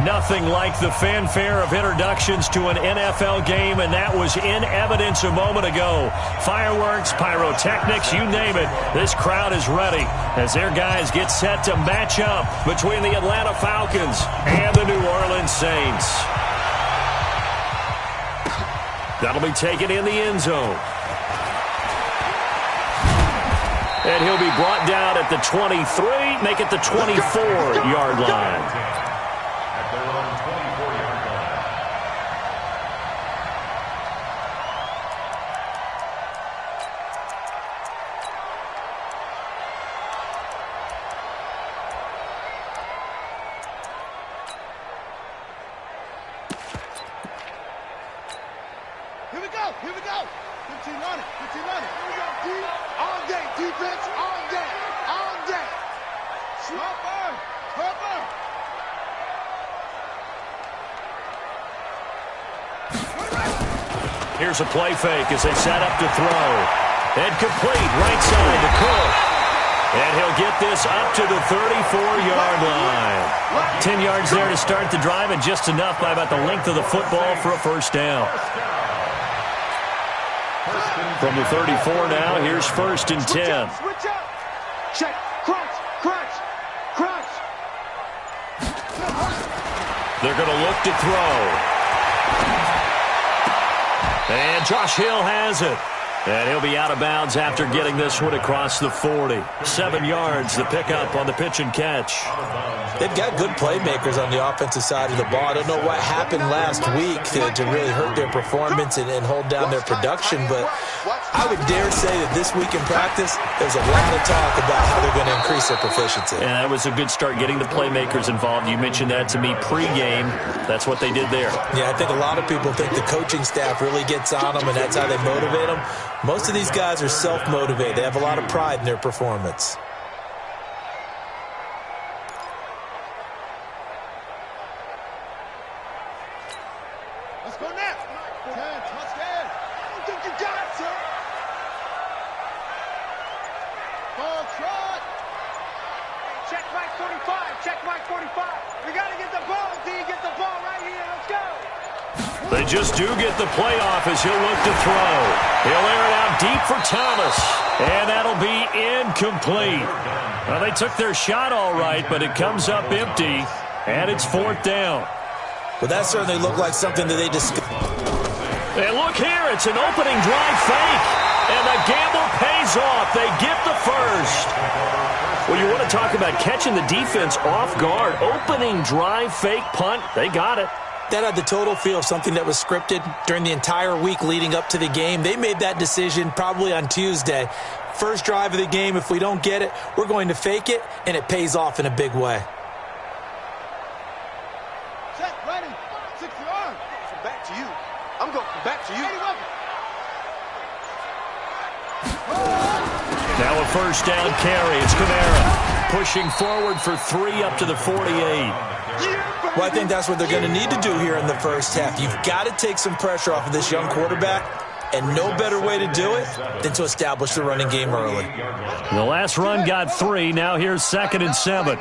Nothing like the fanfare of introductions to an NFL game, and that was in evidence a moment ago. Fireworks, pyrotechnics, you name it. This crowd is ready as their guys get set to match up between the Atlanta Falcons and the New Orleans Saints. That'll be taken in the end zone. And he'll be brought down at the 23, make it the 24-yard line. Here we go. 15 on it. Here we go. All day, defense, all day. Cover. Here's a play fake as they set up to throw. And complete, right side to Cook. And he'll get this up to the 34-yard line. 10 yards there to start the drive, and just enough by about the length of the football for a first down. From the 34 now, here's 1st and 10. Switch up. Check. Crunch. They're going to look to throw. And Josh Hill has it. And he'll be out of bounds after getting this one across the 40. 7 yards, the pickup on the pitch and catch. They've got good playmakers on the offensive side of the ball. I don't know what happened last week to really hurt their performance and hold down their production, but I would dare say that this week in practice, there's a lot of talk about how they're going to increase their proficiency. And that was a good start, getting the playmakers involved. You mentioned that to me pregame. That's what they did there. Yeah, I think a lot of people think the coaching staff really gets on them, and that's how they motivate them. Most of these guys are self-motivated. They have a lot of pride in their performance. Let's go now. 10, touchdown. I don't think you got it, sir. Ball trot. Check Mike 45. We got to get the ball, D. Get the ball right here. Let's go. They just do get the playoff as he'll look to throw. He'll air it out deep for Thomas. And that'll be incomplete. Well, they took their shot all right, but it comes up empty. And it's 4th down. Well, that certainly looked like something that they discussed. And look here, it's an opening drive fake. And the gamble pays off. They get the first. Well, you want to talk about catching the defense off guard. Opening drive fake punt. They got it. That had the total feel of something that was scripted during the entire week leading up to the game. They made that decision probably on Tuesday. First drive of the game, if we don't get it, we're going to fake it, and it pays off in a big way. Check, ready. 60 yards. Back to you. I'm going back to you. Now a first down carry. It's Kamara pushing forward for 3 up to the 48. Well, I think that's what they're going to need to do here in the first half. You've got to take some pressure off of this young quarterback, and no better way to do it than to establish the running game early. The last run got 3. Now here's 2nd and 7.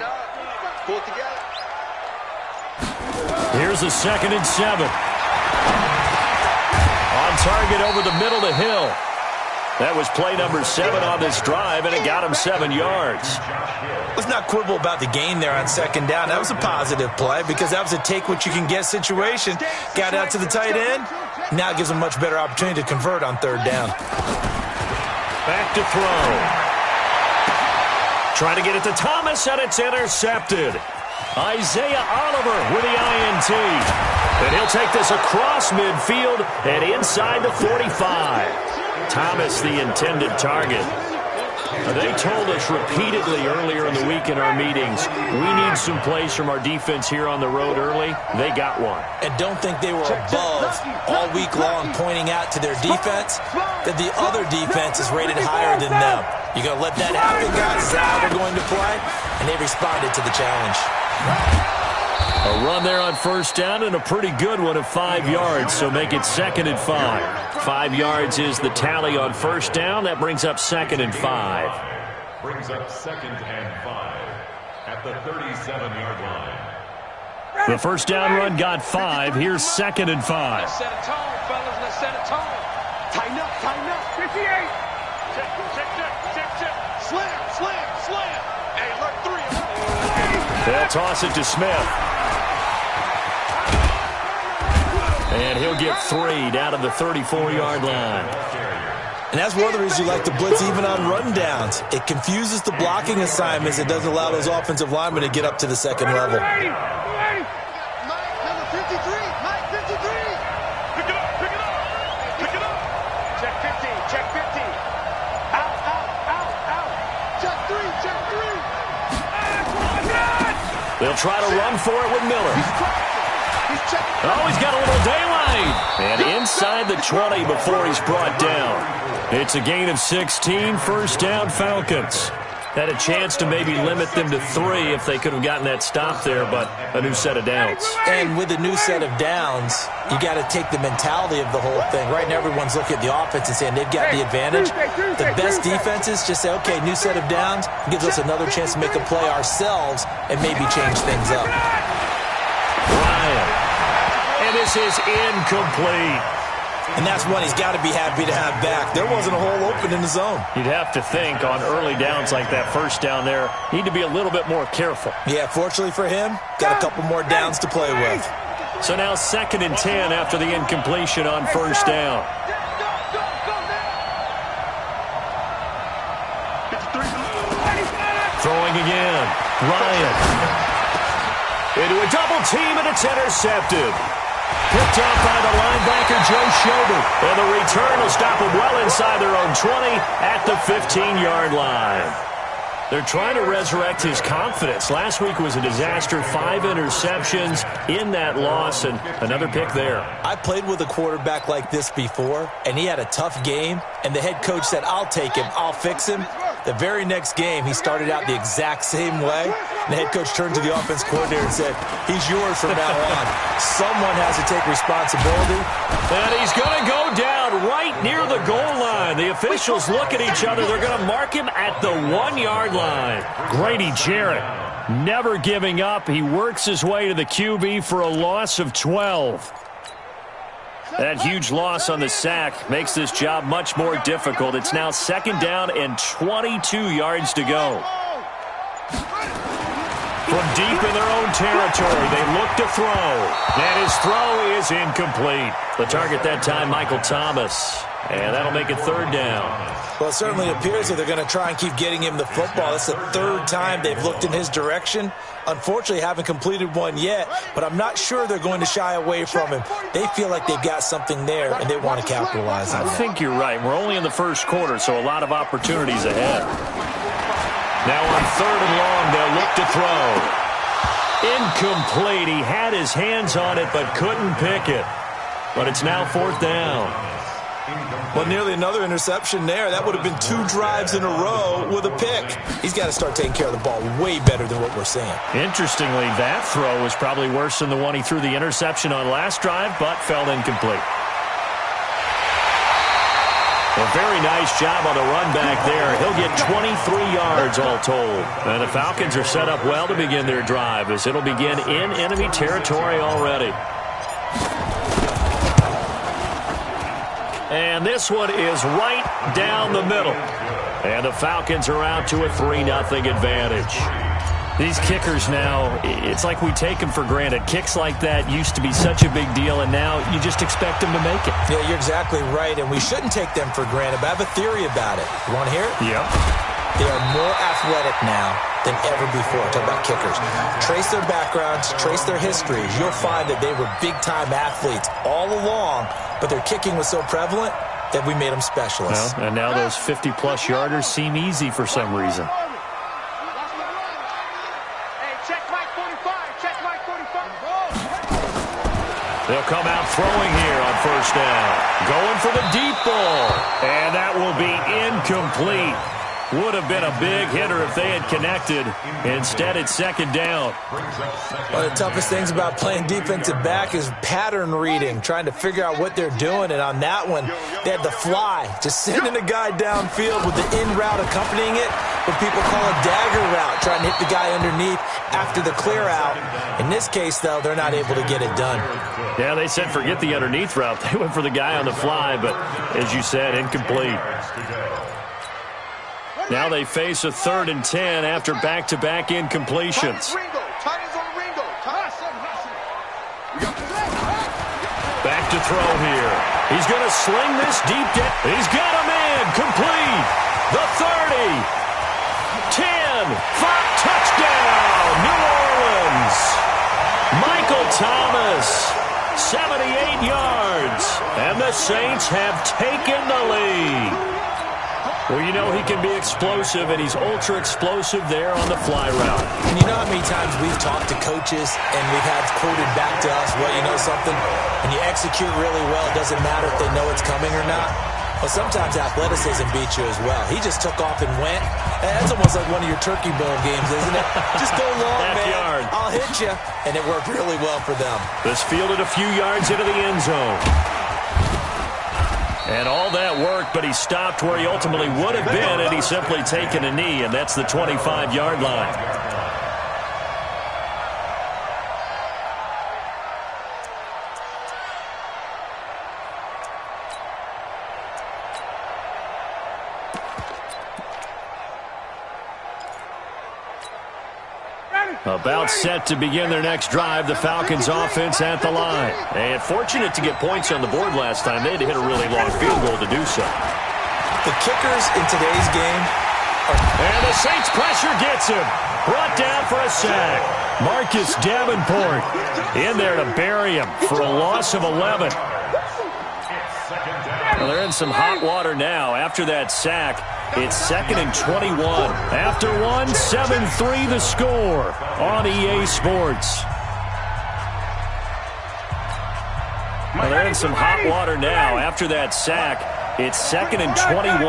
Here's a 2nd and 7. On target over the middle to Hill. That was play number 7 on this drive, and it got him 7 yards. Let's not quibble about the gain there on 2nd down. That was a positive play because that was a take-what-you-can-get situation. Got out to the tight end. Now it gives them a much better opportunity to convert on 3rd down. Back to throw. Trying to get it to Thomas, and it's intercepted. Isaiah Oliver with the INT. And he'll take this across midfield and inside the 45. Thomas, the intended target. They told us repeatedly earlier in the week in our meetings, we need some plays from our defense here on the road early. They got one. And don't think they were above all week long pointing out to their defense that the other defense is rated higher than them. You're going to let that happen, guys? Is that how we're going to play? And they responded to the challenge. A run there on first down and a pretty good one of 5 yards, so make it 2nd and 5. 5 yards is the tally on first down. That brings up 2nd and 5. Brings up 2nd and 5 at the 37-yard line. The first down run got 5. Here's 2nd and 5. Let's set a tone, fellas. Let's set a tone. Tighten up, tighten up. 58. Check. Slam. Hey, look, 3. They'll toss it to Smith. And he'll get 3 down to the 34-yard line. And that's one of the reasons you like to blitz even on rundowns. It confuses the blocking assignments. It doesn't allow those offensive linemen to get up to the second level. Mike, number 53. Mike, 53. Pick it up. Check 50. Out. Check 3. They'll try to run for it with Miller. Oh, he's got a little daylight. And inside the 20 before he's brought down. It's a gain of 16, first down Falcons. Had a chance to maybe limit them to 3 if they could have gotten that stop there, but a new set of downs. And with a new set of downs, you got to take the mentality of the whole thing. Right now, everyone's looking at the offense and saying they've got the advantage. The best defenses just say, okay, new set of downs, gives us another chance to make a play ourselves and maybe change things up. Ryan. And this is incomplete. And that's one he's got to be happy to have back. There wasn't a hole open in the zone. You'd have to think on early downs like that first down there, need to be a little bit more careful. Yeah, fortunately for him, got a couple more downs to play with. So now 2nd and 10 after the incompletion on first down. Throwing again. Ryan. Into a double team, and it's intercepted. Picked off by the linebacker, Joe Schobert. And the return will stop them well inside their own 20 at the 15-yard line. They're trying to resurrect his confidence. Last week was a disaster. 5 interceptions in that loss, and another pick there. I played with a quarterback like this before, and he had a tough game, and the head coach said, I'll take him, I'll fix him. The very next game, he started out the exact same way, and the head coach turned to the offense coordinator and said, he's yours from now on. Someone has to take responsibility. And he's going to go down right near the goal line. The officials look at each other. They're going to mark him at the 1-yard line. Grady Jarrett never giving up. He works his way to the QB for a loss of 12. That huge loss on the sack makes this job much more difficult. It's now 2nd down and 22 yards to go. From deep in their own territory, they look to throw. And his throw is incomplete. The target that time, Michael Thomas. And that'll make it 3rd down. Well, it certainly appears that they're going to try and keep getting him the football. That's the 3rd time they've looked in his direction. Unfortunately, haven't completed one yet, but I'm not sure they're going to shy away from him. They feel like they've got something there, and they want to capitalize on it. I think you're right. We're only in the first quarter, so a lot of opportunities ahead. Now on 3rd and long, they'll look to throw. Incomplete. He had his hands on it, but couldn't pick it. But it's now 4th down. Well, nearly another interception there. That would have been 2 drives in a row with a pick. He's got to start taking care of the ball way better than what we're seeing. Interestingly, that throw was probably worse than the one he threw the interception on last drive, but fell incomplete. A very nice job on the run back there. He'll get 23 yards all told. And the Falcons are set up well to begin their drive, as it'll begin in enemy territory already. And this one is right down the middle. And the Falcons are out to a 3-0 advantage. These kickers now, it's like we take them for granted. Kicks like that used to be such a big deal, and now you just expect them to make it. Yeah, you're exactly right, and we shouldn't take them for granted, but I have a theory about it. You want to hear it? Yep. They are more athletic now than ever before. Talk about kickers. Trace their backgrounds, trace their histories. You'll find that they were big-time athletes all along, but their kicking was so prevalent that we made them specialists. Well, and now those 50-plus yarders seem easy for some reason. Hey, check Mike 45. Check Mike 45. They'll come out throwing here on first down. Going for the deep ball. And that will be incomplete. Would have been a big hitter if they had connected. Instead, it's second down. One of the toughest things about playing defensive back is pattern reading, trying to figure out what they're doing. And on that one, they had the fly, just sending a guy downfield with the in route accompanying it, what people call a dagger route, trying to hit the guy underneath after the clear out. In this case, though, they're not able to get it done. Yeah, they said forget the underneath route. They went for the guy on the fly, but as you said, incomplete. Now they face a 3rd and 10 after back-to-back incompletions. Back to throw here. He's going to sling this deep down. He's got him in. Complete. The 30. 10. 5. Touchdown. New Orleans. Michael Thomas. 78 yards. And the Saints have taken the lead. Well, you know he can be explosive, and he's ultra-explosive there on the fly route. And you know how many times we've talked to coaches and we've had quoted back to us, well, you know something? When you execute really well, it doesn't matter if they know it's coming or not. Well, sometimes athleticism beats you as well. He just took off and went. That's almost like one of your Turkey Bowl games, isn't it? Just go long, Half man. yard. I'll hit you. And it worked really well for them. This fielded a few yards into the end zone. And all that worked, but he stopped where he ultimately would have been, and he's simply taken a knee, and that's the 25-yard line. About set to begin their next drive, the Falcons offense at the line. And fortunate to get points on the board last time. They had to hit a really long field goal to do so. The kickers in today's game are... And the Saints pressure gets him. Brought down for a sack. Marcus Davenport in there to bury him for a loss of 11. Well, they're in some hot water now after that sack. It's 2nd and 21. After one, 7-3 the score on EA Sports. Well, they're in some hot water now after that sack. It's 2nd and 21.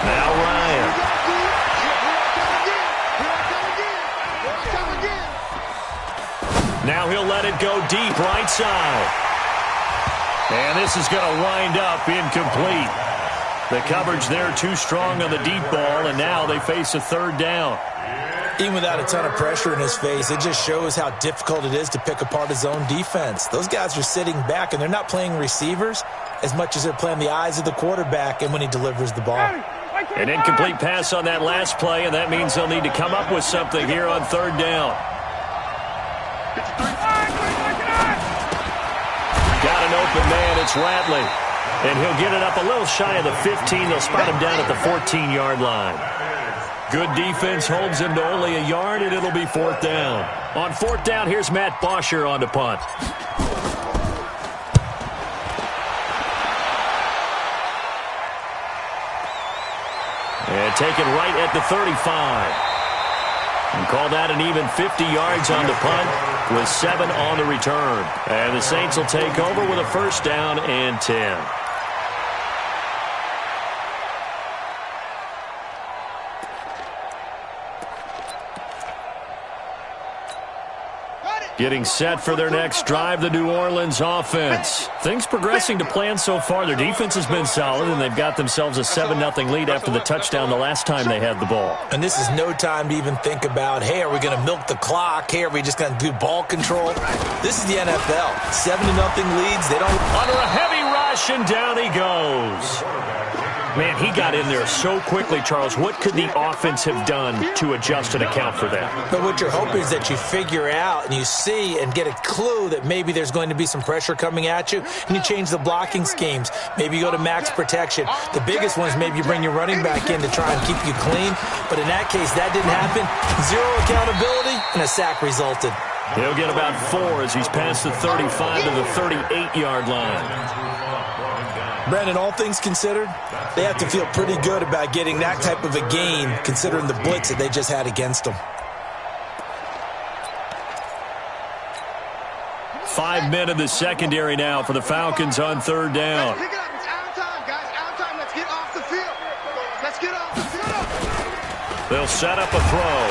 Now Ryan. Now he'll let it go deep right side. And this is going to wind up incomplete. The coverage there too strong on the deep ball, and now they face a 3rd down. Even without a ton of pressure in his face, it just shows how difficult it is to pick apart his own defense. Those guys are sitting back, and they're not playing receivers as much as they're playing the eyes of the quarterback and when he delivers the ball. An incomplete pass on that last play, and that means they'll need to come up with something here on 3rd down. Got an open man, it's Ratley. And he'll get it up a little shy of the 15. They'll spot him down at the 14-yard line. Good defense holds him to only a yard, and it'll be 4th down. On 4th down, here's Matt Bosher on to punt. And taken right at the 35. And call that an even 50 yards on the punt with 7 on the return. And the Saints will take over with a 1st down and 10. Getting set for their next drive, the New Orleans offense. Things progressing to plan so far. Their defense has been solid, and they've got themselves a 7-0 lead after the touchdown the last time they had the ball. And this is no time to even think about, hey, are we going to milk the clock? Hey, are we just going to do ball control? This is the NFL. 7-0 leads. They don't... Under a heavy rush, and down he goes. Man, he got in there so quickly, Charles. What could the offense have done to adjust and account for that? But what you're hoping is that you figure out and you see and get a clue that maybe there's going to be some pressure coming at you, and you change the blocking schemes. Maybe you go to max protection. The biggest one is maybe you bring your running back in to try and keep you clean. But in that case, that didn't happen. 0 accountability, and a sack resulted. He'll get about 4 as he's past the 35 to the 38-yard line. Brandon, all things considered, they have to feel pretty good about getting that type of a gain considering the blitz that they just had against them. 5 men in the secondary now for the Falcons on third down. Pick it up. It's out of time, guys. Out of time. Let's get off the field. Let's get off the field. They'll set up a throw.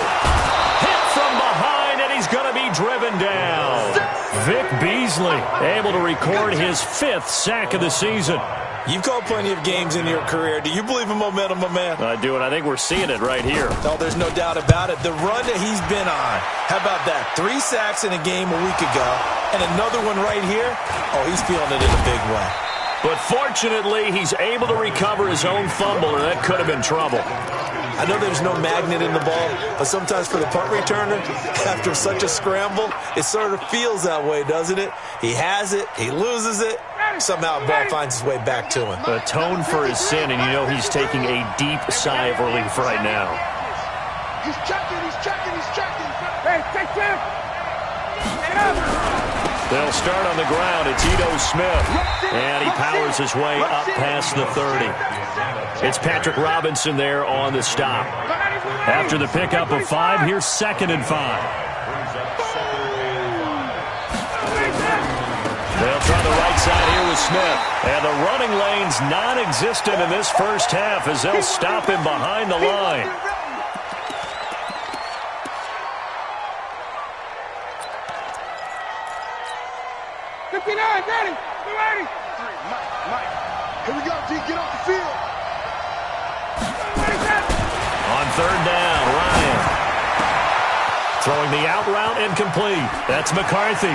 Hit from behind, and he's going to be driven down. Vic Beasley able to record his 5th sack of the season. You've called plenty of games in your career. Do you believe in momentum, my man? I do, and I think we're seeing it right here. No, there's no doubt about it. The run that he's been on, how about that? 3 sacks in a game a week ago, and another one right here. Oh, he's feeling it in a big way. But fortunately, he's able to recover his own fumble, or that could have been trouble. I know there's no magnet in the ball, but sometimes for the punt returner, after such a scramble, it sort of feels that way, doesn't it? He has it, he loses it, somehow the ball finds its way back to him. Atone for his sin, and you know he's taking a deep sigh of relief right now. He's checking. Hey, take him. Get up. They'll start on the ground. It's Ito Smith, and he powers his way up past the 30. It's Patrick Robinson there on the stop. After the pickup of 5, here's 2nd and 5. They'll try the right side here with Smith. And the running lane's non-existent in this first half as they'll stop him behind the line. Ready. Mike. Here we go, D. Get off the field. On third down, Ryan. Throwing the out route incomplete. That's McCarthy.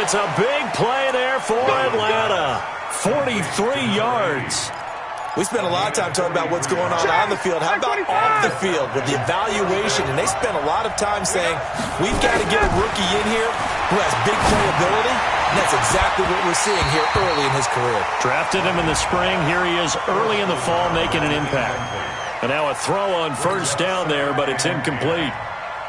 It's a big play there for Atlanta. 43 yards. We spent a lot of time talking about what's going on the field. How about off the field with the evaluation? And they spent a lot of time saying, we've got to get a rookie in here who has big playability. And that's exactly what we're seeing here early in his career. Drafted him in the spring. Here he is early in the fall making an impact. And now a throw on first down there, but it's incomplete.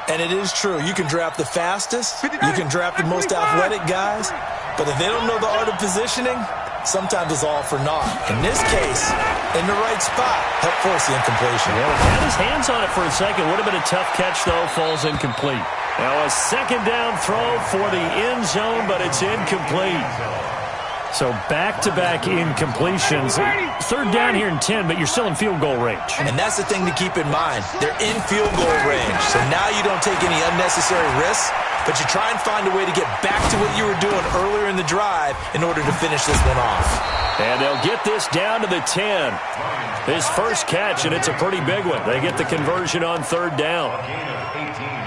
And it is true. You can draft the fastest. You can draft the most athletic guys. But if they don't know the art of positioning, sometimes it's all for naught. In this case, in the right spot, help force the incompletion. Yeah, he had his hands on it for a second. Would have been a tough catch, though. Falls incomplete. Now a second down throw for the end zone, but it's incomplete. So back-to-back incompletions. Third down here in 10, but you're still in field goal range. And that's the thing to keep in mind. They're in field goal range. So now you don't take any unnecessary risks, but you try and find a way to get back to what you were doing earlier in the drive in order to finish this one off. And they'll get this down to the 10. His first catch, and it's a pretty big one. They get the conversion on third down.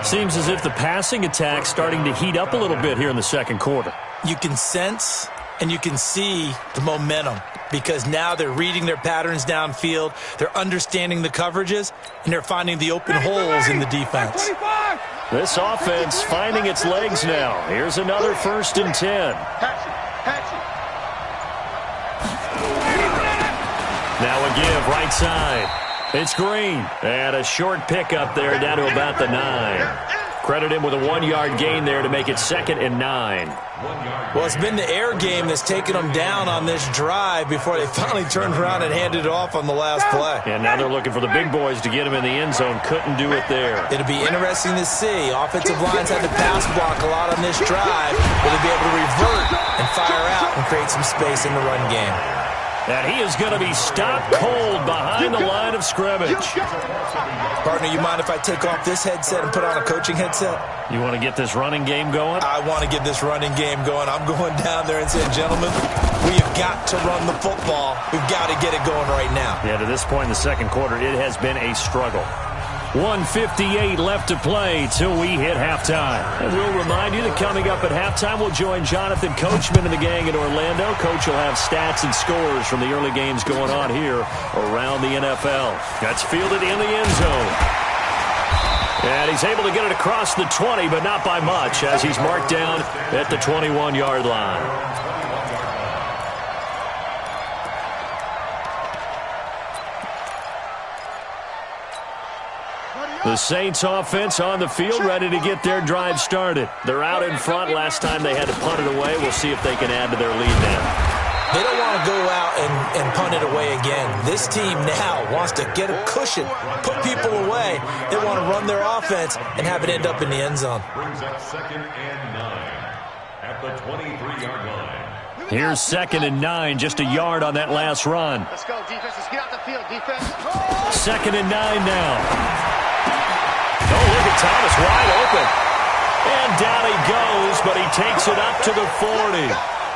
Seems as if the passing attack's starting to heat up a little bit here in the second quarter. You can sense and you can see the momentum because now they're reading their patterns downfield, they're understanding the coverages, and they're finding the open holes in the defense. This offense finding its legs now. Here's another 1st and 10. Now a give, right side. It's Green. And a short pickup there down to about the 9. Credit him with a 1-yard gain there to make it 2nd and 9. Well, it's been the air game that's taken them down on this drive before they finally turned around and handed it off on the last play. And now they're looking for the big boys to get him in the end zone. Couldn't do it there. It'll be interesting to see. Offensive lines had to pass block a lot on this drive. Will they be able to revert and fire out and create some space in the run game? And he is going to be stopped cold behind the line of scrimmage. Partner, you mind if I take off this headset and put on a coaching headset? You want to get this running game going? I want to get this running game going. I'm going down there and saying, gentlemen, we've got to run the football. We've got to get it going right now. Yeah, to this point in the second quarter, it has been a struggle. 1:58 left to play till we hit halftime. And we'll remind you that coming up at halftime, we'll join Jonathan Coachman and the gang in Orlando. Coach will have stats and scores from the early games going on here around the NFL. That's fielded in the end zone. And he's able to get it across the 20, but not by much, as he's marked down at the 21-yard line. The Saints offense on the field, ready to get their drive started. They're out in front. Last time they had to punt it away. We'll see if they can add to their lead now. They don't want to go out and punt it away again. This team now wants to get a cushion, put people away. They want to run their offense and have it end up in the end zone. Brings up 2nd and 9. at the 23-yard line. Here's 2nd and 9, just a yard on that last run. Let's go, defense. Let's get out the field, defense. 2nd and 9 now. Oh, look at Thomas wide open. And down he goes, but he takes it up to the 40.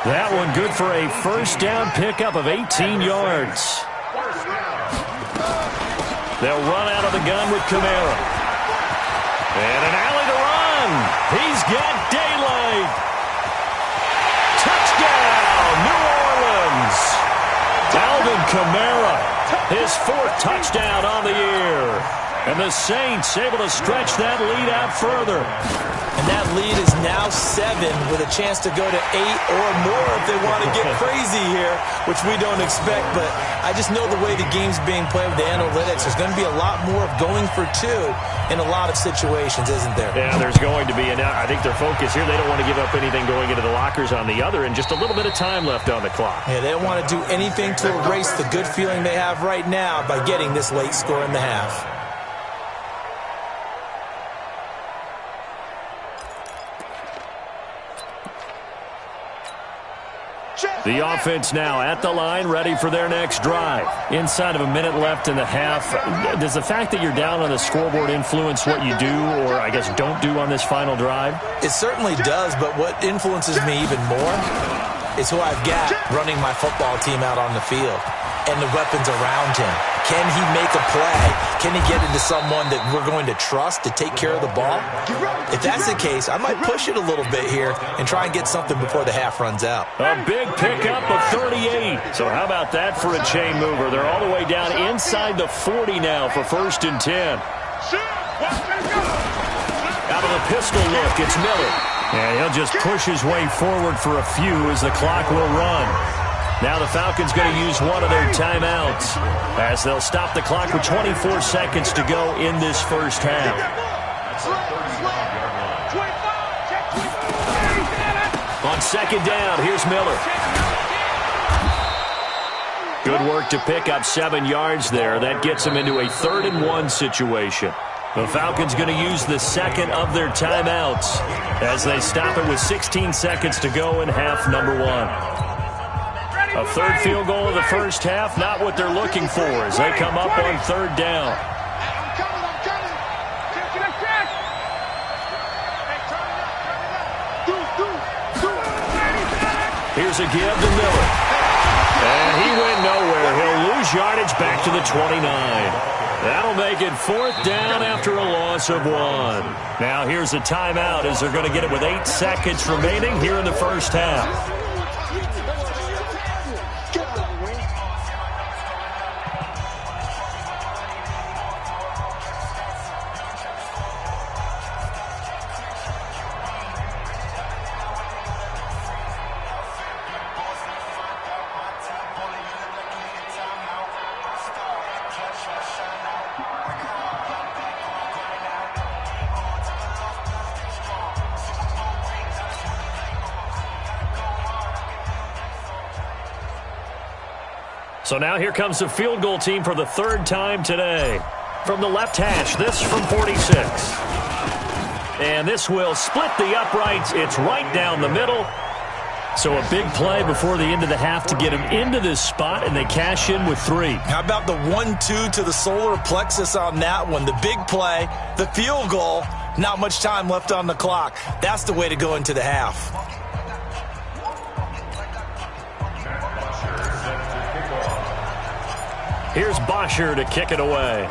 That one good for a first down pickup of 18 yards. They'll run out of the gun with Kamara. And an alley to run. He's got daylight. Touchdown, New Orleans. Alvin Kamara, his 4th touchdown on the year. And the Saints able to stretch that lead out further. And that lead is now 7 with a chance to go to 8 or more if they want to get crazy here, which we don't expect. But I just know the way the game's being played with the analytics, there's going to be a lot more of going for 2 in a lot of situations, isn't there? Yeah, there's going to be. And I think their focus here, they don't want to give up anything going into the lockers on the other, and just a little bit of time left on the clock. Yeah, they don't want to do anything to erase the good feeling they have right now by getting this late score in the half. The offense now at the line, ready for their next drive. Inside of a minute left in the half. Does the fact that you're down on the scoreboard influence what you do, or I guess don't do on this final drive? It certainly does, but what influences me even more is who I've got running my football team out on the field and the weapons around him. Can he make a play? Can he get into someone that we're going to trust to take care of the ball? If that's the case, I might push it a little bit here and try and get something before the half runs out. A big pickup of 38. So how about that for a chain mover? They're all the way down inside the 40 now for 1st and 10. Out of the pistol look, it's Miller. And he'll just push his way forward for a few as the clock will run. Now the Falcons going to use one of their timeouts as they'll stop the clock with 24 seconds to go in this first half. On 2nd down, here's Miller. Good work to pick up 7 yards there. That gets them into a 3rd and 1 situation. The Falcons going to use the 2nd of their timeouts as they stop it with 16 seconds to go in half number 1. A 3rd field goal of the first half, not what they're looking for as they come up on 3rd down. Here's a give to Miller. And he went nowhere. He'll lose yardage back to the 29. That'll make it 4th down after a loss of 1. Now here's a timeout as they're going to get it with 8 seconds remaining here in the first half. So now here comes the field goal team for the 3rd time today. From the left hash, this from 46. And this will split the uprights. It's right down the middle. So a big play before the end of the half to get them into this spot, and they cash in with 3. How about the 1-2 to the solar plexus on that one? The big play, the field goal, not much time left on the clock. That's the way to go into the half. Here's Bosher to kick it away.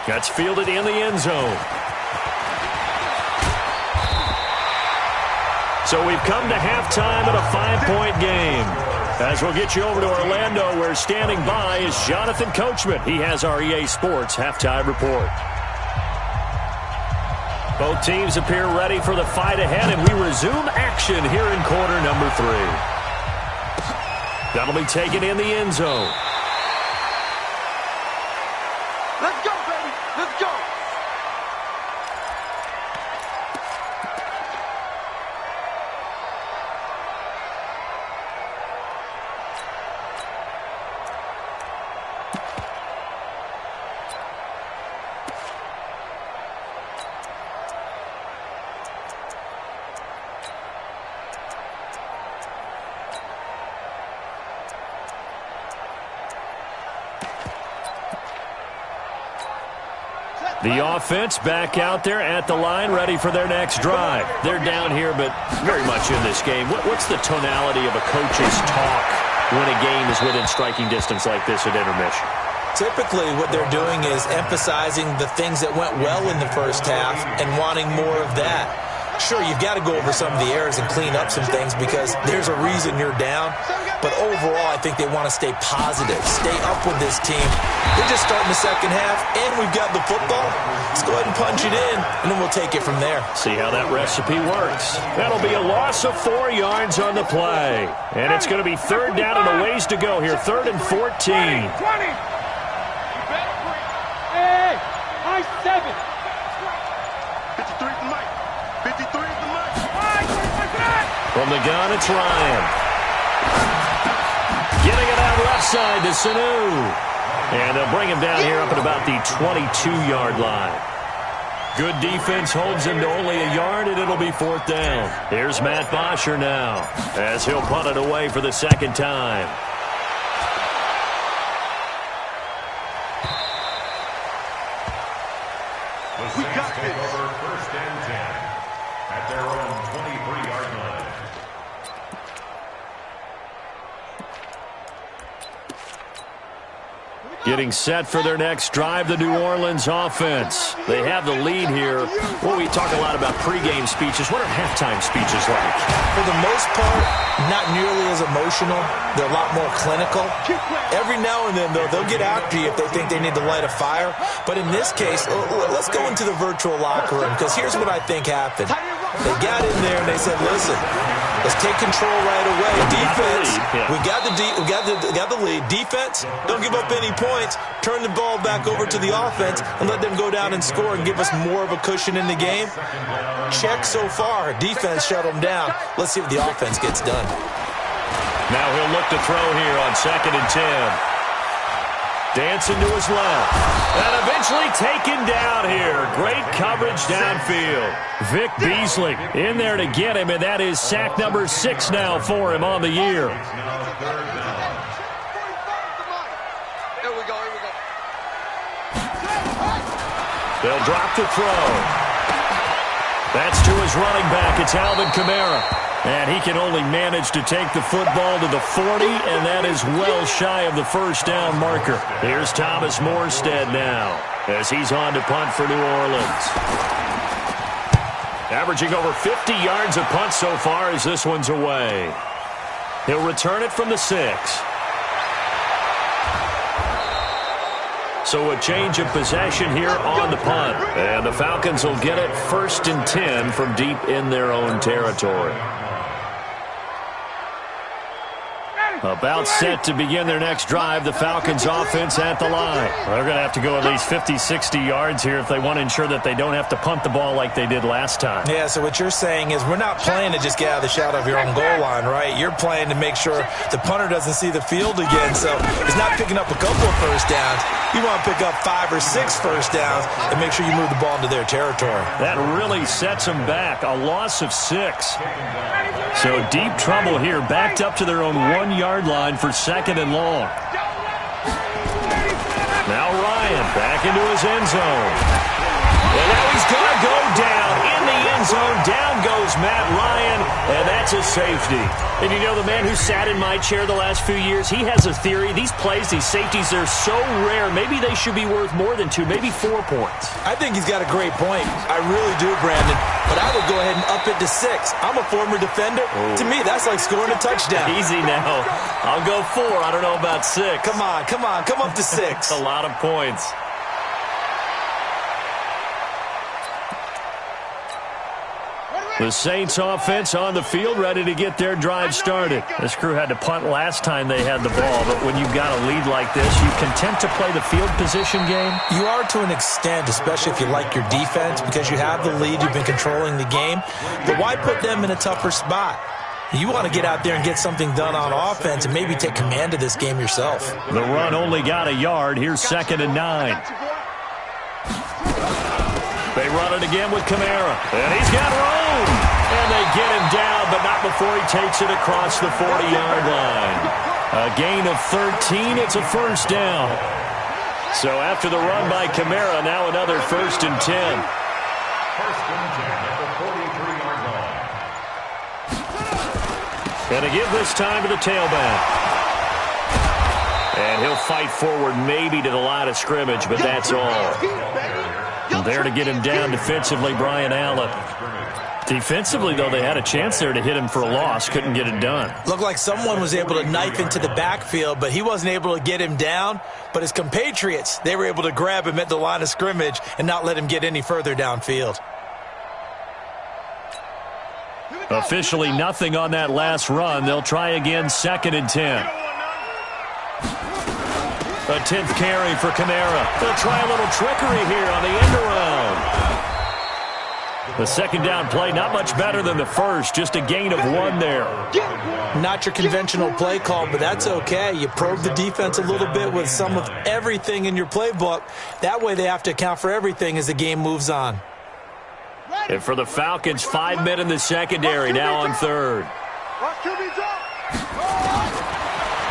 That's fielded in the end zone. So we've come to halftime at a 5-point game. As we'll get you over to Orlando, where standing by is Jonathan Coachman. He has our EA Sports halftime report. Both teams appear ready for the fight ahead, and we resume action here in quarter number 3. That'll be taken in the end zone. Let's go, baby. Let's go. The offense back out there at the line, ready for their next drive. They're down here, but very much in this game. What's the tonality of a coach's talk when a game is within striking distance like this at intermission? Typically, what they're doing is emphasizing the things that went well in the first half and wanting more of that. Sure, you've got to go over some of the errors and clean up some things because there's a reason you're down. But overall, I think they want to stay positive, stay up with this team. They're just starting the second half, and we've got the football. Let's go ahead and punch it in, and then we'll take it from there. See how that recipe works. That'll be a loss of 4 yards on the play. And it's going to be third down and a ways to go here, 3rd and 14. 20. Hey, high 7. 53 from Mike. 53 from Mike. From the gun, it's Ryan. Getting it out left side to Sanu. And they'll bring him down here up at about the 22-yard line. Good defense holds him to only a yard, and it'll be 4th down. Here's Matt Bosher now as he'll punt it away for the second time. We got this. Over 1st and 10 at their own 23-yard line. Getting set for their next drive, the New Orleans offense. They have the lead here. Well, we talk a lot about pregame speeches. What are halftime speeches like? For the most part, not nearly as emotional. They're a lot more clinical. Every now and then, though, they'll get after you if they think they need to light a fire. But in this case, let's go into the virtual locker room, because here's what I think happened. They got in there and they said, listen, let's take control right away. Defense, we got the lead. Defense, don't give up any points. Turn the ball back over to the offense and let them go down and score and give us more of a cushion in the game. Check so far. Defense shut them down. Let's see what the offense gets done. Now he'll look to throw here on 2nd and 10. Dancing to his left. And eventually taken down here. Great coverage downfield. Vic Beasley in there to get him, and that is sack number 6 now for him on the year. Here we go. They'll drop to throw. That's to his running back. It's Alvin Kamara. And he can only manage to take the football to the 40, and that is well shy of the first down marker. Here's Thomas Morstead now as he's on to punt for New Orleans. Averaging over 50 yards a punt so far as this one's away. He'll return it from the 6. So a change of possession here on the punt. And the Falcons will get it 1st and 10 from deep in their own territory. About set to begin their next drive, the Falcons offense at the line. They're going to have to go at least 50, 60 yards here if they want to ensure that they don't have to punt the ball like they did last time. Yeah, so what you're saying is we're not playing to just get out of the shadow of your own goal line, right? You're playing to make sure the punter doesn't see the field again, so it's not picking up a couple of first downs. You want to pick up 5 or 6 first downs and make sure you move the ball into their territory. That really sets them back. A loss of 6. So deep trouble here, backed up to their own 1-yard line for 2nd and long. Now Ryan back into his end zone. And now he's going to go down in the end zone. Down goes Matt Ryan, and that's a safety. And you know, the man who sat in my chair the last few years, he has a theory. These plays, these safeties, they're so rare. Maybe they should be worth more than 2, maybe 4 points. I think he's got a great point. I really do, Brandon. But I would go ahead and up it to 6. I'm a former defender. To me, that's like scoring a touchdown. Easy now. I'll go 4. I don't know about 6. Come on. Come up to 6. A lot of points. The Saints offense on the field, ready to get their drive started. This crew had to punt last time they had the ball, but when you've got a lead like this, you content to play the field position game? You are to an extent, especially if you like your defense, because you have the lead, you've been controlling the game. But why put them in a tougher spot? You want to get out there and get something done on offense and maybe take command of this game yourself. The run only got a yard. Here's 2nd and 9. They run it again with Kamara. And he's got room. And they get him down, but not before he takes it across the 40-yard line. A gain of 13. It's a first down. So after the run by Kamara, now another 1st and 10. First and 10 at the 43-yard line. Going to give this time to the tailback. And he'll fight forward maybe to the line of scrimmage, but that's all. There to get him down defensively, Brian Allen. Defensively, though, they had a chance there to hit him for a loss. Couldn't get it done. Looked like someone was able to knife into the backfield, but he wasn't able to get him down. But his compatriots, they were able to grab him at the line of scrimmage and not let him get any further downfield. Officially nothing on that last run. They'll try again, 2nd and 10. A 10th carry for Kamara. They'll try a little trickery here on the end around. The 2nd down play, not much better than the first. Just a gain of 1 there. Not your conventional play call, but that's okay. You probe the defense a little bit with some of everything in your playbook. That way they have to account for everything as the game moves on. And for the Falcons, 5 men in the secondary, now on 3rd.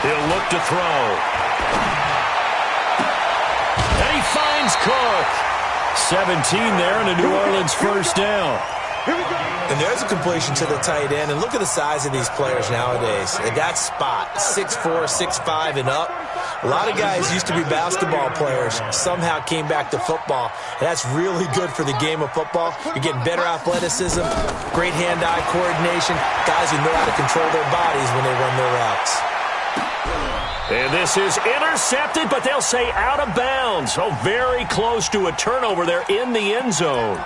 He'll look to throw. And he finds Cook. 17 there and a New Orleans 1st down. And there's a completion to the tight end. And look at the size of these players nowadays. At that spot, 6'4", 6'5", and up. A lot of guys used to be basketball players, somehow came back to football. And that's really good for the game of football. You're getting better athleticism, great hand-eye coordination, guys who know how to control their bodies when they run their routes. And this is intercepted, but they'll say out of bounds. Oh, very close to a turnover there in the end zone.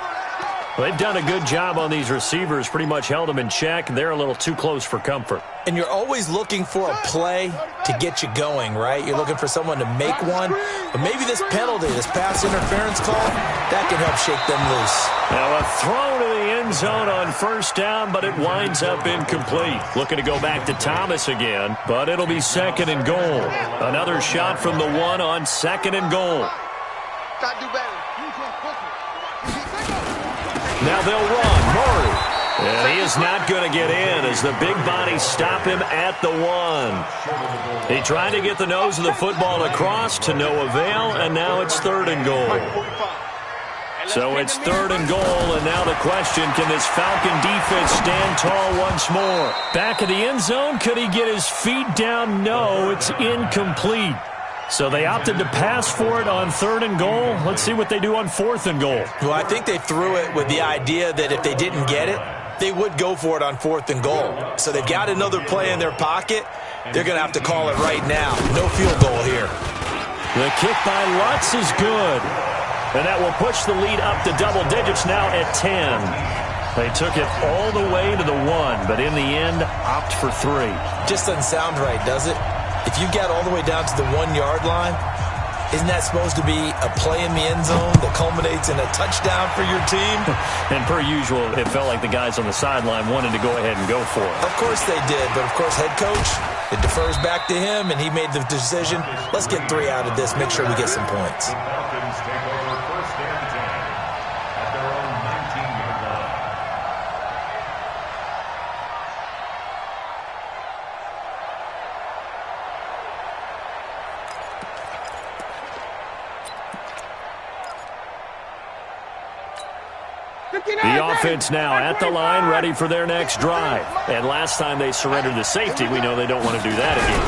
They've done a good job on these receivers, pretty much held them in check. They're a little too close for comfort. And you're always looking for a play to get you going, right? You're looking for someone to make one. But maybe this penalty, this pass interference call, that can help shake them loose. Now a throw to the end zone on 1st down, but it winds up incomplete. Looking to go back to Thomas again, but it'll be 2nd and goal. Another shot from the 1 on 2nd and goal. Gotta do better. Now they'll run. Murray. And he is not going to get in as the big bodies stop him at the 1. He tried to get the nose of the football across to no avail, and now it's 3rd and goal. So it's 3rd and goal, and now the question, can this Falcon defense stand tall once more? Back of the end zone, could he get his feet down? No, it's incomplete. So they opted to pass for it on 3rd and goal. Let's see what they do on 4th and goal. Well, I think they threw it with the idea that if they didn't get it, they would go for it on 4th and goal. So they've got another play in their pocket. They're going to have to call it right now. No field goal here. The kick by Lutz is good. And that will push the lead up to double digits now at 10. They took it all the way to the 1, but in the end, opt for 3. Just doesn't sound right, does it? If you get all the way down to the 1-yard line, isn't that supposed to be a play in the end zone that culminates in a touchdown for your team? And per usual, it felt like the guys on the sideline wanted to go ahead and go for it. Of course they did, but of course head coach, it defers back to him, and he made the decision. Let's get 3 out of this, make sure we get some points. Falcons take over 1st and 10 at their own 19-yard line. The offense now at the line, ready for their next drive. And last time they surrendered the safety, we know they don't want to do that again.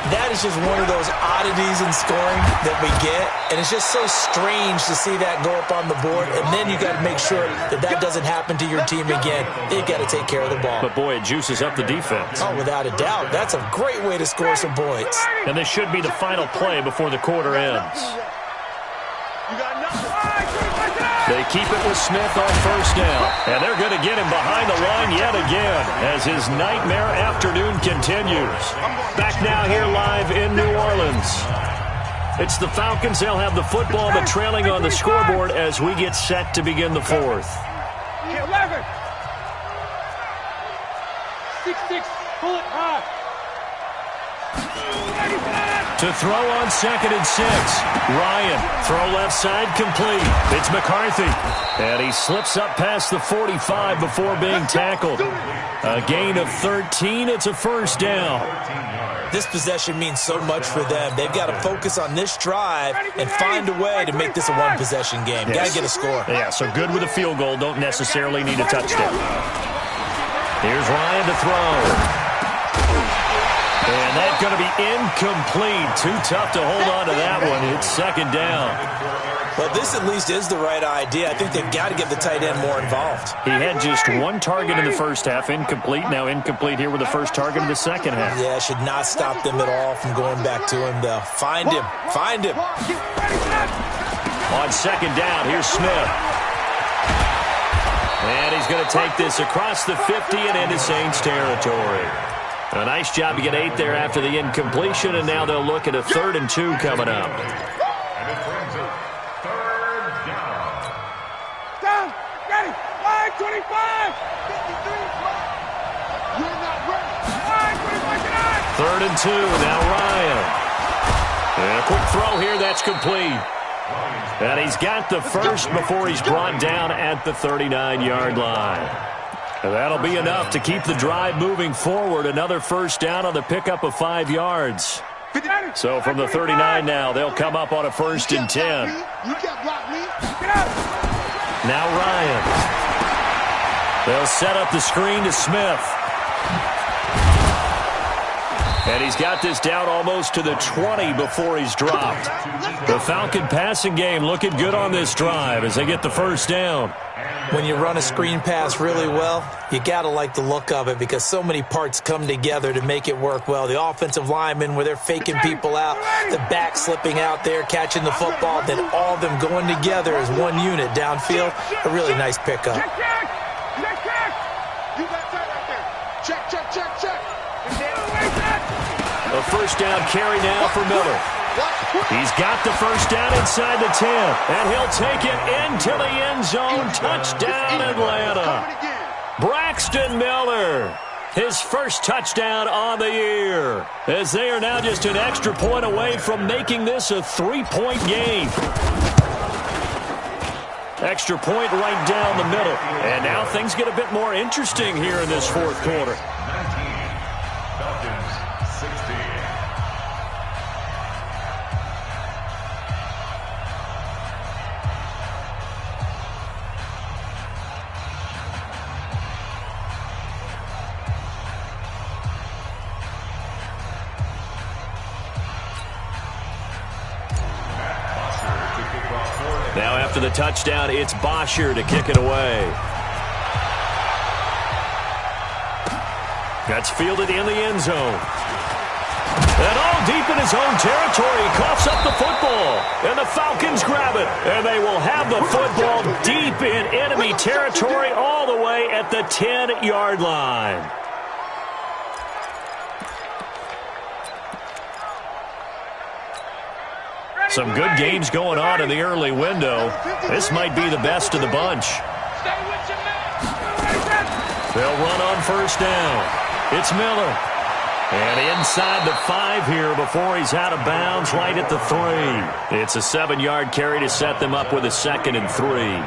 That is just one of those oddities in scoring that we get, and it's just so strange to see that go up on the board, and then you got to make sure that that doesn't happen to your team again. They've got to take care of the ball. But boy, it juices up the defense. Oh, without a doubt. That's a great way to score some points. And this should be the final play before the quarter ends. They keep it with Smith on 1st down. And they're going to get him behind the line yet again as his nightmare afternoon continues. Back now here live in New Orleans. It's the Falcons. They'll have the football, but trailing on the scoreboard as we get set to begin the 4th. 11. 6-6. Pull it high. To throw on 2nd and 6. Ryan, throw left side complete. It's McCarthy. And he slips up past the 45 before being tackled. A gain of 13. It's a first down. This possession means so much for them. They've got to focus on this drive and find a way to make this a one-possession game. Yes. Got to get a score. Yeah, so good with a field goal. Don't necessarily need a touchdown. Here's Ryan to throw. And that's going to be incomplete. Too tough to hold on to that one. It's 2nd down. Well, this at least is the right idea. I think they've got to get the tight end more involved. He had just one target in the first half. Incomplete. Now incomplete here with the first target in the second half. Yeah, should not stop them at all from going back to him, though. Find him. Find him. On 2nd down, here's Smith. And he's going to take this across the 50 and into Saints territory. A nice job to get 8 there after the incompletion, and now they'll look at a 3rd and 2 coming up. And it brings up 3rd down. Down, ready, line 25. 53. You're not ready. Line 25. 3rd and 2, now Ryan. And a quick throw here, that's complete. And he's got the first before he's brought down at the 39-yard line. And that'll be enough to keep the drive moving forward. Another first down on the pickup of 5 yards. So from the 39 now, they'll come up on a 1st and 10. Now Ryan. They'll set up the screen to Smith. And he's got this down almost to the 20 before he's dropped. The Falcon passing game looking good on this drive as they get the first down. When you run a screen pass really well, you got to like the look of it because so many parts come together to make it work well. The offensive linemen where they're faking people out, the back slipping out there, catching the football, then all of them going together as one unit downfield. A really nice pickup. Check. You got that right there. Check. A first down carry now for Miller. He's got the first down inside the 10, and he'll take it into the end zone. Touchdown, Atlanta. Braxton Miller, his first touchdown on the year, as they are now just an extra point away from making this a 3-point game. Extra point right down the middle. And now things get a bit more interesting here in this fourth quarter. 19. Falcons 16. Now after the touchdown, it's Bosher to kick it away. That's fielded in the end zone. And all deep in his own territory, coughs up the football. And the Falcons grab it. And they will have the football deep in enemy territory all the way at the 10-yard line. Some good games going on in the early window. This might be the best of the bunch. They'll run on first down. It's Miller. And inside the 5 here before he's out of bounds right at the 3. It's a 7-yard carry to set them up with a 2nd and 3.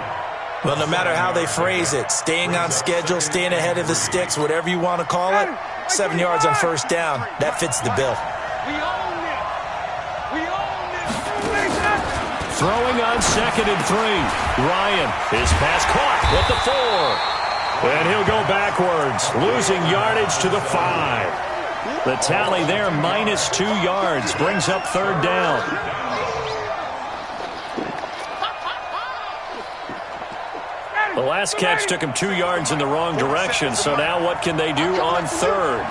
Well, no matter how they phrase it, staying on schedule, staying ahead of the sticks, whatever you want to call it, 7 yards on first down, that fits the bill. Throwing on 2nd and 3. Ryan, his pass caught at the 4. And he'll go backwards, losing yardage to the 5. The tally there, -2 yards, brings up 3rd down. The last catch took him 2 yards in the wrong direction, so now what can they do on 3rd?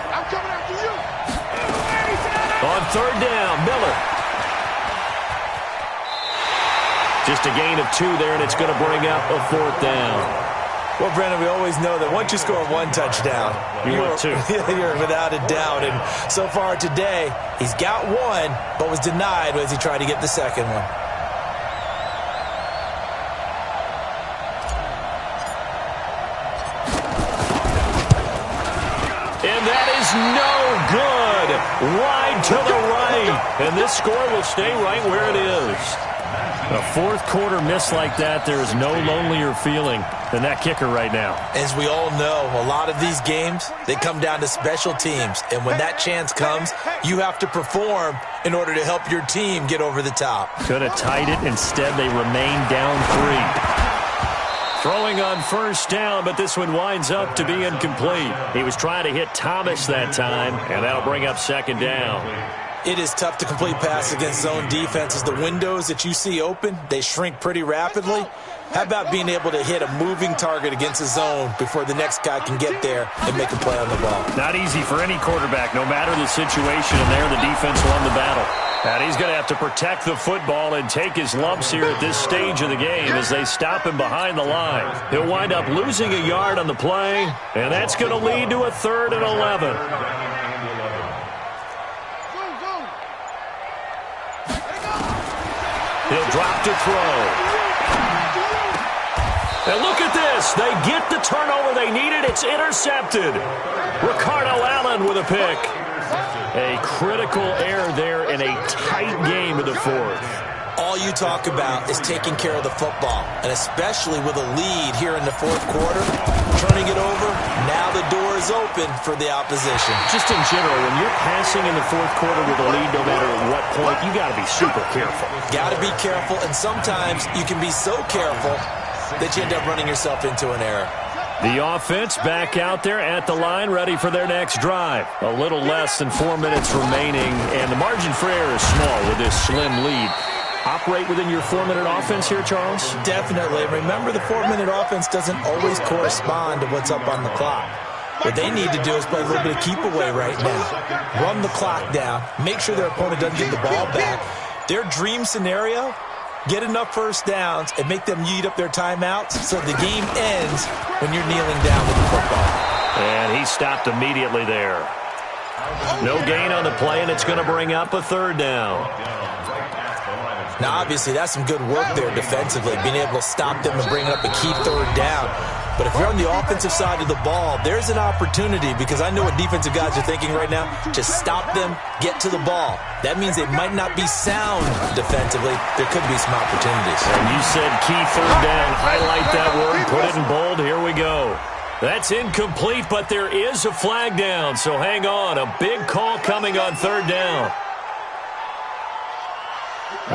On 3rd down, Miller. Just a gain of 2 there, and it's going to bring up a 4th down. Well, Brendan, we always know that once you score 1 touchdown, want 2. You're without a doubt. And so far today, he's got 1, but was denied as he tried to get the second one. And that is no good. Wide to the right. and this score will stay right where it is. A fourth quarter miss like that, there is no lonelier feeling than that kicker right now. As we all know, a lot of these games, they come down to special teams. And when that chance comes, you have to perform in order to help your team get over the top. Could have tied it. Instead, they remain down 3. Throwing on first down, but this one winds up to be incomplete. He was trying to hit Thomas that time, and that'll bring up second down. It is tough to complete pass against zone defenses. The windows that you see open, they shrink pretty rapidly. How about being able to hit a moving target against a zone before the next guy can get there and make a play on the ball? Not easy for any quarterback, no matter the situation, and there the defense won the battle. And he's going to have to protect the football and take his lumps here at this stage of the game as they stop him behind the line. He'll wind up losing a yard on the play, and that's going to lead to a 3rd and 11. He'll drop to throw. And look at this. They get the turnover they needed. It's intercepted. Ricardo Allen with a pick. A critical error there in a tight game of the fourth. All you talk about is taking care of the football, and especially with a lead here in the fourth quarter, turning it over, now the door is open for the opposition. Just in general, when you're passing in the fourth quarter with a lead, no matter at what point, you got to be super careful. Got to be careful, and sometimes you can be so careful that you end up running yourself into an error. The offense back out there at the line, ready for their next drive. A little less than 4 minutes remaining, and the margin for error is small with this slim lead. Operate within your 4-minute offense here, Charles? Definitely. Remember, the 4-minute offense doesn't always correspond to what's up on the clock. What they need to do is play a little bit of keep away right now. Run the clock down. Make sure their opponent doesn't get the ball back. Their dream scenario, get enough first downs and make them eat up their timeouts so the game ends when you're kneeling down with the football. And he stopped immediately there. No gain on the play, and it's going to bring up a 3rd down. Now, obviously, that's some good work there defensively, being able to stop them and bring up a key 3rd down. But if you're on the offensive side of the ball, there's an opportunity, because I know what defensive guys are thinking right now, to stop them, get to the ball. That means they might not be sound defensively. There could be some opportunities. And you said key 3rd down. Highlight that word, put it in bold. Here we go. That's incomplete, but there is a flag down, so hang on. A big call coming on 3rd down.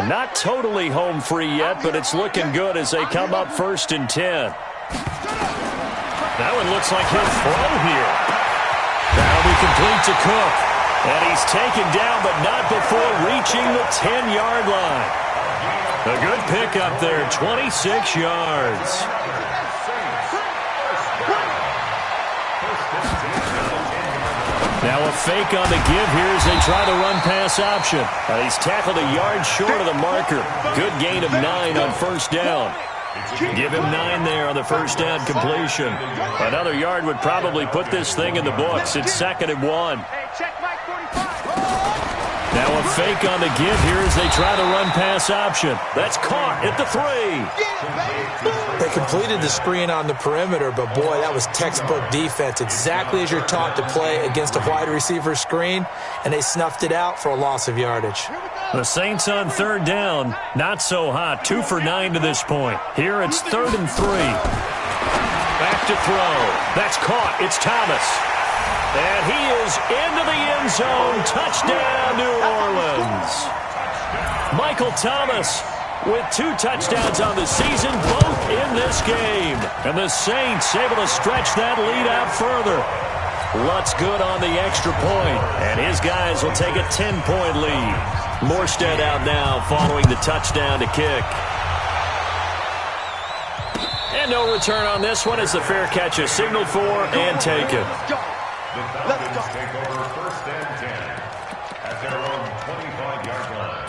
Not totally home free yet, but it's looking good as they come up 1st and 10. That one looks like he'll throw here. That'll be complete to Cook. And he's taken down, but not before reaching the 10-yard line. A good pickup there, 26 yards. Now a fake on the give here as they try the run-pass option. He's tackled a yard short of the marker. Good gain of 9 on 1st down. Give him 9 there on the 1st down completion. Another yard would probably put this thing in the books. It's 2nd and 1. Now a fake on the give here as they try the run-pass option. That's caught at the 3. They completed the screen on the perimeter, but boy, that was textbook defense. Exactly as you're taught to play against a wide receiver screen, and they snuffed it out for a loss of yardage. The Saints on 3rd down, not so hot. 2 for 9 to this point. Here it's 3rd and 3. Back to throw. That's caught. It's Thomas. And he is into the end zone. Touchdown, New Orleans. Michael Thomas with 2 touchdowns on the season, both in this game. And the Saints able to stretch that lead out further. Lutz good on the extra point, and his guys will take a 10-point lead. Morstead out now following the touchdown to kick. And no return on this one as the fair catch is signaled for and taken. The Falcons take over 1st and 10 at their own 25-yard line.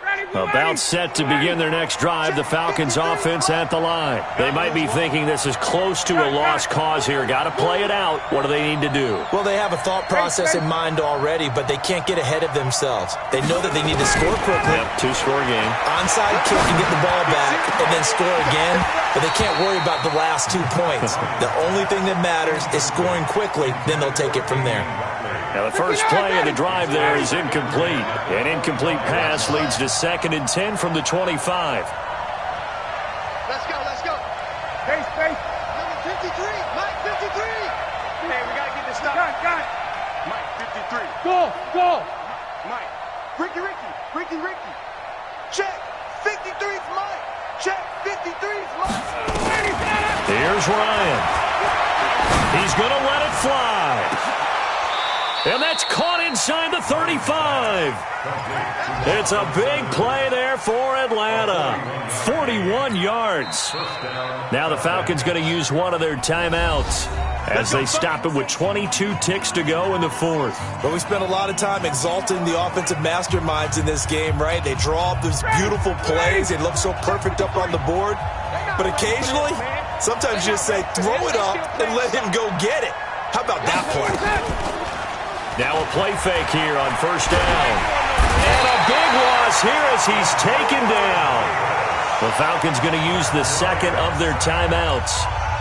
Ready, About set to begin their next drive, the Falcons offense at the line. They might be thinking this is close to a lost cause here. Got to play it out. What do they need to do? Well, they have a thought process in mind already, but they can't get ahead of themselves. They know that they need to score quickly. Yep, two-score game. Onside kick and get the ball back and then score again, but they can't worry about the last 2 points. The only thing that matters is scoring quickly, then they'll take it from there. Now, the first play of the drive there is incomplete. An incomplete pass leads to 2nd and 10 from the 25. Let's go, let's go. Space, space. Number 53, Mike 53. Hey, we got to get this stuff. Got it. Mike 53. Go. Mike. Ricky. Check. 53's Mike. Check. 53's Mike. Here's Ryan. He's going to let it fly. And that's caught inside the 35. It's a big play there for Atlanta. 41 yards. Now the Falcons going to use one of their timeouts as they stop it with 22 ticks to go in the 4th. But we spent a lot of time exalting the offensive masterminds in this game, right? They draw up these beautiful plays. They look so perfect up on the board. But occasionally, sometimes you just say, throw it up and let him go get it. How about that play? Now a play fake here on 1st down. And a big loss here as he's taken down. The Falcons going to use the 2nd of their timeouts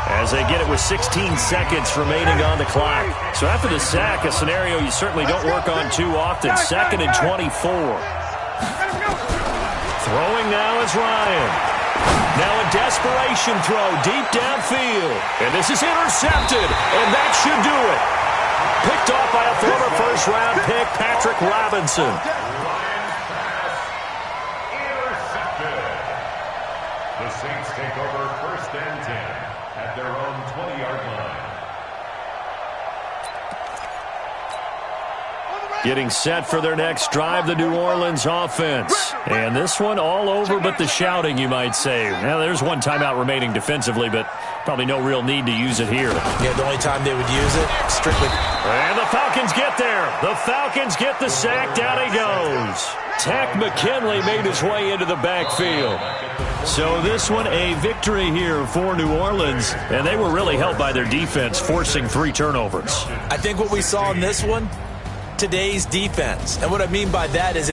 as they get it with 16 seconds remaining on the clock. So after the sack, a scenario you certainly don't work on too often. 2nd and 24. Throwing now is Ryan. Now a desperation throw deep downfield. And this is intercepted, and that should do it. Picked off by a former first-round pick, Patrick Robinson. Intercepted. The Saints take over 1st and 10 at their own 20-yard line. Getting set for their next drive, the New Orleans offense. And this one all over but the shouting, you might say. Now, there's one timeout remaining defensively, but probably no real need to use it here. Yeah, the only time they would use it, strictly. And the Falcons get there. The Falcons get the sack. Down he goes. Tack McKinley made his way into the backfield. So this one a victory here for New Orleans, and they were really helped by their defense, forcing 3 turnovers. I think what we saw in this one, today's defense. And what I mean by that is